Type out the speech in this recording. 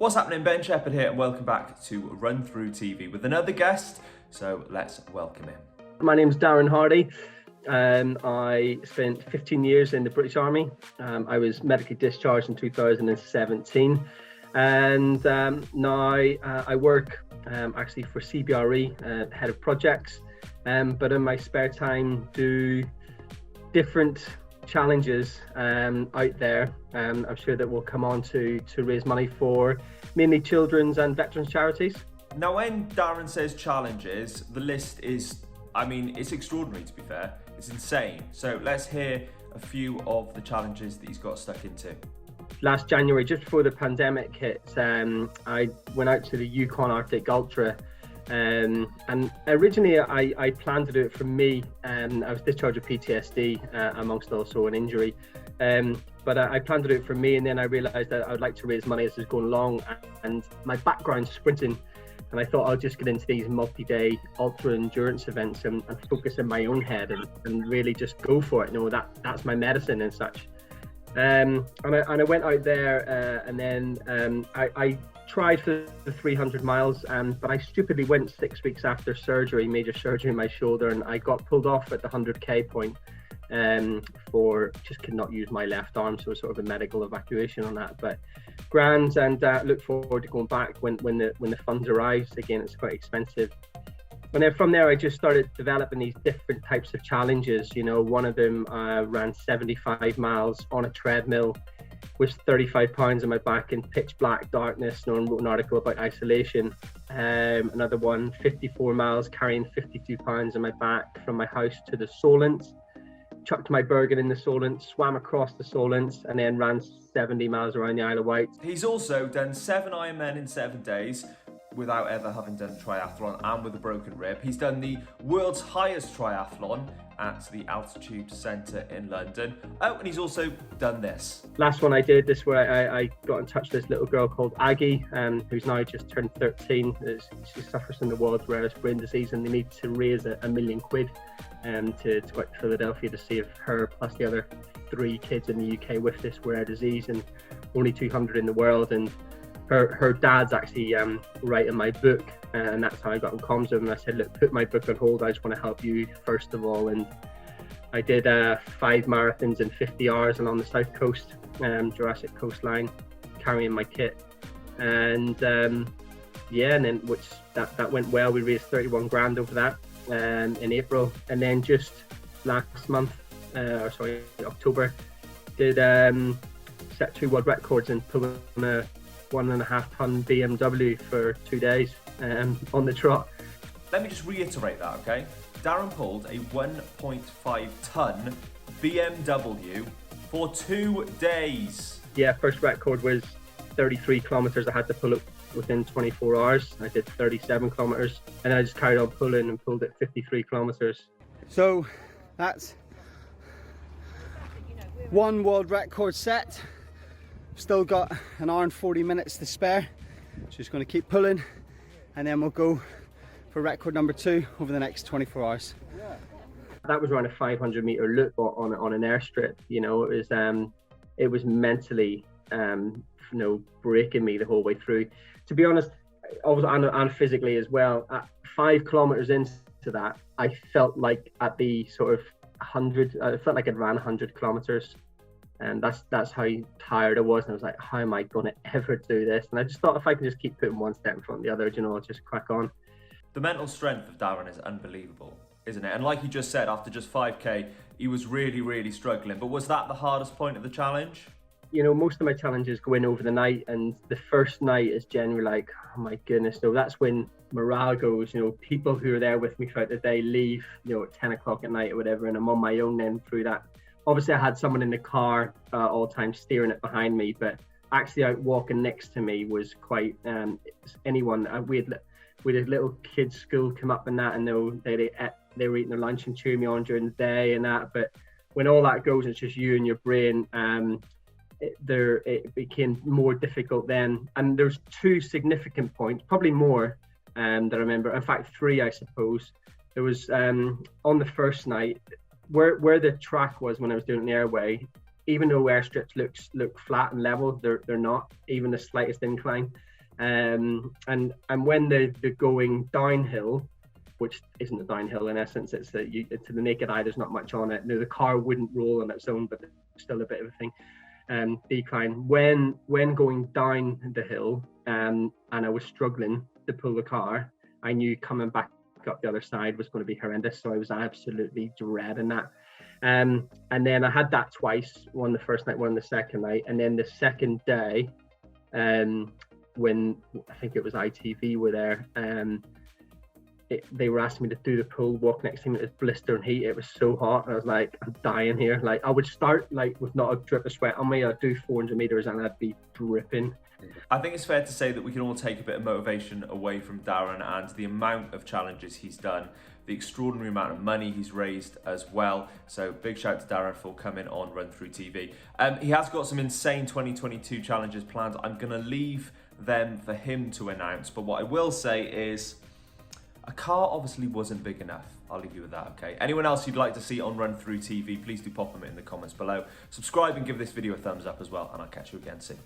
What's happening? Ben Shepherd here, and welcome back to RunThrough TV with another guest. So let's welcome him. My name's Darren Hardy. I spent 15 years in the British Army. I was medically discharged in 2017, and now I work actually for CBRE, head of projects, but in my spare time do different challenges out there. I'm sure that we'll come on to raise money for mainly children's and veterans charities. Now, when Darren says challenges, the list is, it's extraordinary, to be fair. It's insane. So let's hear a few of the challenges that he's got stuck into. Last January, just before the pandemic hit, I went out to the Yukon Arctic Ultra. And originally I planned to do it for me. I was discharged with PTSD amongst also an injury, but I planned to do it for me, and then I realized that I would like to raise money as it's going along, and my background's sprinting, and I thought I'll just get into these multi-day ultra endurance events and focus in my own head and really just go for it. That's my medicine and such. And I went out there, and then I tried for the 300 miles, but I stupidly went 6 weeks after surgery, major surgery in my shoulder, and I got pulled off at the 100k point for just could not use my left arm, so sort of a medical evacuation on that. But grand, and look forward to going back when the funds arise. Again, it's quite expensive. And then from there, I just started developing these different types of challenges. One of them ran 75 miles on a treadmill with 35 pounds on my back in pitch black darkness. I wrote an article about isolation. Another one, 54 miles carrying 52 pounds on my back from my house to the Solent. Chucked my Bergen in the Solent, swam across the Solent, and then ran 70 miles around the Isle of Wight. He's also done 7 Ironmen in 7 days without ever having done triathlon and with a broken rib. He's done the world's highest triathlon at the Altitude Centre in London. Oh, and he's also done this. Last one I did, this where I got in touch with this little girl called Aggie, who's now just turned 13. She suffers from the world's rarest brain disease, and they need to raise £1 million to go out to Philadelphia to save her plus the other 3 kids in the UK with this rare disease, and only 200 in the world. And her dad's actually writing my book, and that's how I got in comms with him. I said, look, put my book on hold, I just want to help you first of all. And I did 5 marathons in 50 hours along the south coast, Jurassic coastline, carrying my kit. And and then that went well. We raised 31 grand over that in April. And then just last month, October, did set 2 world records in pulling a 1.5 ton BMW for 2 days on the trot. Let me just reiterate that, okay? Darren pulled a 1.5 ton BMW for 2 days. Yeah, first record was 33 kilometers. I had to pull it within 24 hours. I did 37 kilometers, and I just carried on pulling and pulled it 53 kilometers. So that's 1 world record set. Still got an hour and 40 minutes to spare. Just going to keep pulling, and then we'll go for record number 2 over the next 24 hours. That was around a 500 meter loop on an airstrip. It was mentally breaking me the whole way through. To be honest, and physically as well. At 5 kilometers into that, I felt like at the sort of 100. I felt like I'd ran 100 kilometers. And that's how tired I was, and I was like, how am I going to ever do this? And I just thought, if I can just keep putting one step in front of the other, I'll just crack on. The mental strength of Darren is unbelievable, isn't it? And like you just said, after just 5k, he was really, really struggling. But was that the hardest point of the challenge? Most of my challenges go in over the night, and the first night is generally like, oh my goodness. So that's when morale goes. People who are there with me throughout the day leave, at 10 o'clock at night or whatever, and I'm on my own then through that. Obviously, I had someone in the car all the time steering it behind me, but actually out walking next to me was quite anyone. We had little kids' school come up and that, and they were eating their lunch and cheering me on during the day and that. But when all that goes, it's just you and your brain. It became more difficult then. And there's 2 significant points, probably more, that I remember. In fact, 3, I suppose. There was on the first night, where the track was when I was doing the airway, even though airstrips look flat and level, they're not even the slightest incline. And when they're going downhill, which isn't a downhill in essence, it's to the naked eye, there's not much on it. The car wouldn't roll on its own, but there's still a bit of a thing. Decline when going down the hill, and I was struggling to pull the car. I knew coming back up the other side was going to be horrendous, so I was absolutely dreading that. And then I had that twice, one the first night, one the second night, and then the second day, when I think it was ITV were there, they were asking me to do the pull walk next to me. It was blistering heat. It was so hot. I was like, I'm dying here. Like, I would start like with not a drip of sweat on me. I'd do 400 meters and I'd be dripping. I think it's fair to say that we can all take a bit of motivation away from Darren and the amount of challenges he's done, the extraordinary amount of money he's raised as well. So big shout to Darren for coming on RunThrough TV. He has got some insane 2022 challenges planned. I'm going to leave them for him to announce. But what I will say is, a car obviously wasn't big enough. I'll leave you with that, okay? Anyone else you'd like to see on RunThrough TV, please do pop them in the comments below. Subscribe and give this video a thumbs up as well, and I'll catch you again soon.